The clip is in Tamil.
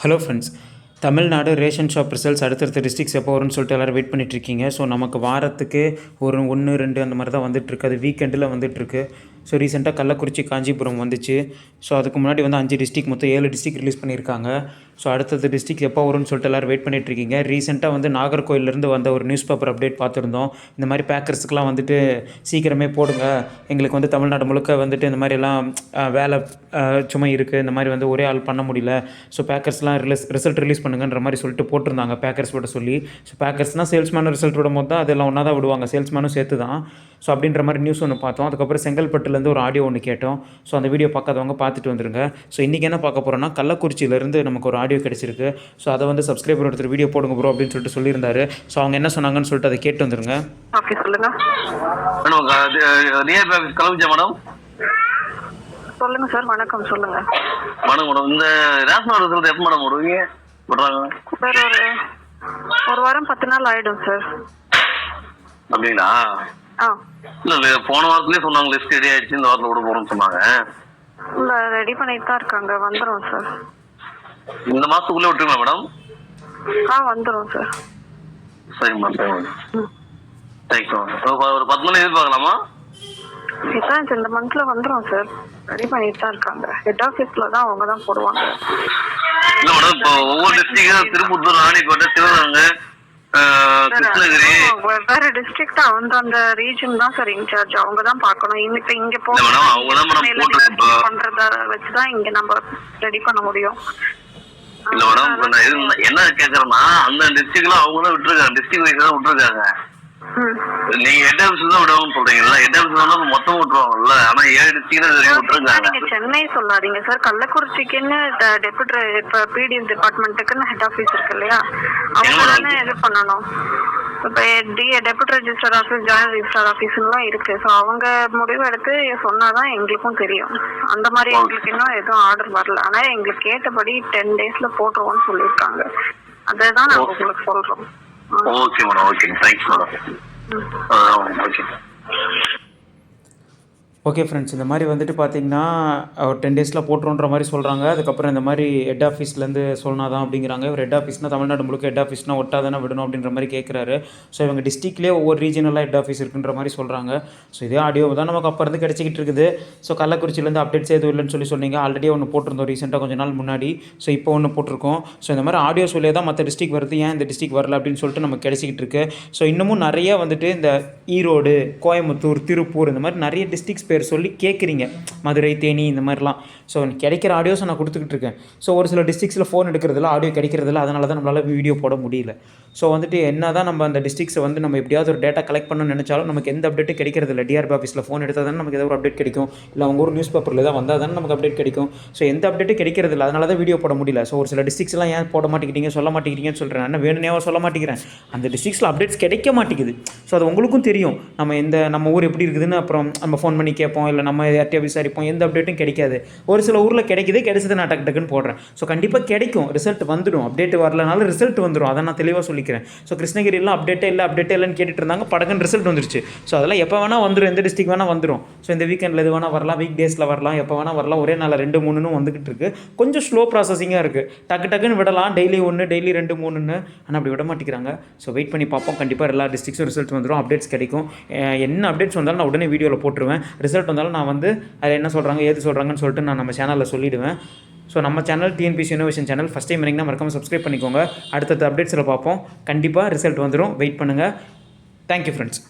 Hello friends, Tamil Nadu ration shop results அடுத்தடுத்த டிஸ்ட்ரிக்ஸ் எப்போ வரும்னு சொல்லிட்டு எல்லோரும் வெயிட் பண்ணிகிட்ருக்கீங்க. ஸோ நமக்கு வாரத்துக்கு ஒரு 1, 2 அந்த மாதிரி தான் வந்துட்டுருக்கு. அது வீக்கெண்டில் வந்துட்டுருக்கு. ஸோ ரீசெண்டாக கள்ளக்குறிச்சி, காஞ்சிபுரம் வந்துச்சு. ஸோ அதுக்கு முன்னாடி வந்து 5 டிஸ்ட்ரிக், மொத்தம் 7 டிஸ்ட்ரிக் ரிலீஸ் பண்ணியிருக்காங்க. ஸோ அடுத்தது டிஸ்ட்ரிக் எப்போ வரும்னு சொல்லிட்டு எல்லோரும் வெயிட் பண்ணிகிட்ருக்கீங்க. ரீசெண்டாக வந்து நாகர்கோயிலேருந்து வந்த ஒரு நியூஸ் பேப்பர் அப்டேட் பார்த்துருந்தோம். இந்த மாதிரி பேக்கர்ஸுக்கெலாம் வந்துட்டு சீக்கிரமே போடுங்க, எங்களுக்கு வந்து தமிழ்நாடு முழுக்க வந்துட்டு இந்த மாதிரிலாம் வேலை சும்மா இருக்குது, இந்த மாதிரி வந்து ஒரே ஆள் பண்ண முடியல, ஸோ பேக்கர்ஸ்லாம் ரிசல்ட் ரிலீஸ் பண்ணுங்கன்ற மாதிரி சொல்லிட்டு போட்டிருந்தாங்க பேக்கர்ஸோட சொல்லி. ஸோ பேக்கர்ஸ்னால் சேல்ஸ்மேன் ரிசல்ட் விடும் போது தான் அதெல்லாம் ஒன்றா தான் விடுவாங்க, சேல்ஸ்மேனும் சேர்த்து தான். ஸோ அப்படின்ற மாதிரி நியூஸ் ஒன்று பார்த்தோம். அதுக்கப்புறம் செங்கல்பட்டுலேருந்து ஒரு ஆடியோ ஒன்று கேட்டோம். ஸோ அந்த வீடியோ பார்க்காதவங்க பார்த்துட்டு வந்துருங்க. ஸோ இன்றைக்கி என்ன பார்க்க போகிறோன்னா, கள்ளக்குறிச்சியிலேருந்து நமக்கு ஒரு ஆடியோ கிடச்சிருக்கு. ஸோ அதை வந்து சப்ஸ்கிரைபர் ஒருத்தர் வீடியோ போடுங்க ப்ரோ அப்படின்னு சொல்லிட்டு சொல்லியிருந்தாரு. ஸோ அவங்க என்ன சொன்னாங்கன்னு சொல்லிட்டு அதை கேட்டு வந்துருங்க. ஓகே, சொல்லுங்க. சொல்லுங்க சார். வணக்கம், சொல்லுங்க. வணக்கம் மேடம். இந்த ரேஷன் ரிசல்ட் எப்போ மேடம் வருவீங்க சார்? ஒரு வாரம் 10 நாள் ஆயிடும் சார். அப்படிங்களா? இல்ல போன வாரத்துலயே சொன்னாங்க லிஸ்ட் ரெடி ஆயிடுச்சு, இந்த வாரத்துல விட போறோம்னு சொன்னாங்க. இல்ல, ரெடி பண்ணிட்டு தான் இருக்காங்க, வந்துரும் சார். இந்த மாசத்துக்குள்ளே விட்டுருங்களா மேடம்? வந்துரும் சார். சரி மேடம், சரி மேடம். Thank you madam. ஒரு 10 நாள் எதிர்பார்க்கலாமா? இந்த மந்த்ல வந்துரும் சார். ரெடி பண்ணிட்டு தான் இருக்காங்க. ஹெட் ஆபீஸ்ல தான் அவங்க தான் போடுவாங்க. இல்ல மேடம், இப்போ ஒவ்வொரு டிஸ்ட்ரிக்ட் திருப்பத்தூர், ராணிப்பேட்டை, சிவகங்கை, கிருஷ்ணகிரி, வேற டிஸ்ட்ரிக்ட் அந்த ரீஜன் தான் சார் இன்சார்ஜ். அவங்க தான் பார்க்கணும். இப்ப இங்க பண்றத வச்சுதான் இங்க நம்ம ரெடி பண்ண முடியும். இல்ல மேடம், என்ன கேக்குறேன்னா, அந்த டிஸ்ட்ரிக்ட்ல அவங்க தான் விட்டுருக்காங்க, டிஸ்ட்ரிக்ட் வைஸ் தான் விட்டுருக்காங்க. நீங்க ஹெட் ஆபீஸ் தான் விடுவாங்கன்னு சொல்றீங்கல்ல, ஹெட் ஆபீஸ் தான் மொத்தம் விட்டுருவாங்கல்ல. ஆனா 7 டிஸ்ட்ரிக்ட் விட்டுருக்காங்க. நீங்க சென்னை சொல்லாதீங்க சார். கள்ளக்குறிச்சிக்குன்னு டெபுட்டி பிடிஎஸ் டிபார்ட்மெண்ட்டுக்குன்னு ஹெட் ஆபீஸ் இருக்கு இல்லையா, அவங்க தானே இது பண்ணணும். இப்ப deputy register office, joint register ஆஃபீஸ்லாம் இருக்கு. ஸோ அவங்க முடிவு எடுத்து சொன்னாதான் எங்களுக்கும் தெரியும். அந்த மாதிரி எங்களுக்கு இன்னும் எதுவும் ஆர்டர் வரல. ஆனா எங்களுக்கு கேட்டபடி 10 daysல போட்டுருவோம்னு சொல்லியிருக்காங்க. அதான் நாங்க உங்களுக்கு சொல்றோம். Okay madam, okay, thanks madam. Okay okay friends, இந்த மாதிரி வந்துட்டு பார்த்தீங்கன்னா ஒரு 10 daysல போட்டுருன்ற மாதிரி சொல்கிறாங்க. அதுக்கப்புறம் இந்த மாதிரி ஹெட் ஆஃபீஸ்லேருந்து சொன்னால் தான் அப்படிங்கிறாங்க. இவர் ஹெட் ஆஃபீஸ்னால் தமிழ்நாடு முழுக்க ஹெட் ஆஃபீஸ்னால் ஒட்டா தானே விடணும் அப்படின்ற மாதிரி கேட்குறாரு. ஸோ இவங்க டிஸ்ட்ரிக்ட்லேயே ஒவ்வொரு ரீஜனலாக ஹெட் ஆஃபீஸ் இருக்குன்ற மாதிரி சொல்கிறாங்க. ஸோ இதே ஆடியோ தான் நமக்கு அப்போ இருந்து கிடச்சிக்கிட்டு இருக்குது. ஸோ கள்ளக்குறிச்சியிலேருந்து அப்டேட்ஸ் எதுவும் இல்லைன்னு சொன்னீங்க. ஆல்ரெடி ஒன்று போட்டிருந்தோம் ரீசெண்டாக கொஞ்ச நாள் முன்னாடி. ஸோ இப்போ ஒன்று போட்டிருக்கோம். ஸோ இந்த மாதிரி ஆடியோ சொல்லியே தான் மற்ற டிஸ்ட்ரிக் வருது, ஏன் இந்த டிஸ்ட்ரிக் வரல அப்படின்னு சொல்லிட்டு நமக்கு கிடச்சிக்கிட்டு இருக்கு. ஸோ இன்னமும் நிறைய வந்துட்டு இந்த ஈரோடு, கோயம்புத்தூர், திருப்பூர் இந்த மாதிரி நிறைய டிஸ்ட்ரிக்ஸ் பேர் சொல்லி கேட்குறீங்க. மதுரை, தேனி இந்த மாதிரிலாம். ஸோ கிடைக்கிற ஆடியோஸை நான் கொடுத்துக்கிட்டு இருக்கேன். ஸோ ஒரு சில டிஸ்ட்ரிக்ஸில் ஃபோன் எடுக்கிறதில்ல, ஆடியோ கிடைக்கிறதில்ல. அதனால தான் நம்மளால் வீடியோ போட முடியல. ஸோ வந்துட்டு என்ன தான் நம்ம அந்த டிஸ்ட்ரிக்ஸை வந்து நம்ம எப்படியாவது ஒரு டேட்டா கலெக்ட் பண்ணணும்னு நினச்சாலும் நமக்கு எந்த அப்டேட்டும் கிடைக்கிறதில்ல. டிஆர்பி ஆஃபீஸில் ஃபோன் எடுத்தால் தானே நமக்கு ஏதோ ஒரு அப்டேட் கிடைக்கும், இல்லை அவங்க ஒரு நியூஸ் பேப்பரில் தான் வந்தால் தானே நமக்கு அப்டேட் கிடைக்கும். ஸோ எந்த அப்டேட்டும் கிடைக்கிறதில்ல. அதனால தான் வீடியோ போட முடியல. ஸோ ஒரு சில டிஸ்ட்ரிக்ஸ்லாம் ஏன் போட மாட்டேங்கிறீங்க, சொல்ல மாட்டேங்கிறீங்கன்னு சொல்கிறேன். நான் வேணுனேவா சொல்ல மாட்டேங்கிறேன். அந்த டிஸ்ட்ரிக்ஸில் அப்டேட்ஸ் கிடைக்க மாட்டேங்குது. ஸோ அது உங்களுக்கும் தெரியும். நம்ம ஊர் எப்படி இருக்குதுன்னு அப்புறம் நம்ம ஃபோன் பண்ணி கேட்போம், இல்லை நம்ம யார்ட்டையா விசாரிப்போம், எந்த அப்டேட்டும் கிடைக்காது. ஒரு சில ஊரில் கிடைச்சது நான் டக்குன்னு போடுறேன். ஸோ கண்டிப்பாக கிடைக்கும், ரிசல்ட் வந்துடும். அப்டேட் வரலனாலும் ரிசல்ட் வந்துடும். அதை நான் தெளிவாக சொல்லிக்கிறேன். ஸோ கிருஷ்ணகிரிலாம் அப்டேட்டே இல்லைன்னு கேட்டுட்டு இருந்தாங்க. படக்குன்னு ரிசல்ட் வந்துருச்சு. ஸோ அதெல்லாம் எப்போ வேணால் வந்துடும், எந்த டிஸ்ட்ரிக் வேணால் வந்துடும். ஸோ இந்த வீக்கெண்டில் எது வேணால் வரலாம், வீக் டேஸில் வரலாம், எப்போ வேணால் வரலாம். ஒரே நாள் 2, 3ன்னு வந்துகிட்டு இருக்கு. கொஞ்சம் ஸ்லோ ப்ராசஸிங்காக இருக்குது. டக்குன்னு விடலாம், டெய்லி 1, டெய்லி 2, 3ன்னு. ஆனால் அப்படி விட மாட்டேங்கிறாங்க. ஸோ வெயிட் பண்ணி பார்ப்போம். கண்டிப்பாக எல்லா டிஸ்ட்ரிக்ஸும் ரிசல்ட் வந்துடும், அப்டேட்ஸ் கிடைக்கும். என்ன அப்டேட்ஸ் வந்தாலும் நான் உடனே வீடியோவில் போட்டுருவேன். ரிசல்ட் வந்தாலும் நான் வந்து அதில் என்ன சொல்கிறாங்க, ஏது சொல்கிறாங்கன்னு சொல்லிட்டு நான் நம்ம சேனலில் சொல்லிவிடுவேன். ஸோ நம்ம channel TNPSC innovation channel first time இருந்தீங்கன்னா மறக்காமல் சப்ஸ்கிரைப் பண்ணிக்கோங்க. அடுத்தடுத்த அப்டேட்ஸில் பார்ப்போம். கண்டிப்பாக ரிசல்ட் வந்துடும், வெயிட் பண்ணுங்கள். Thank you friends.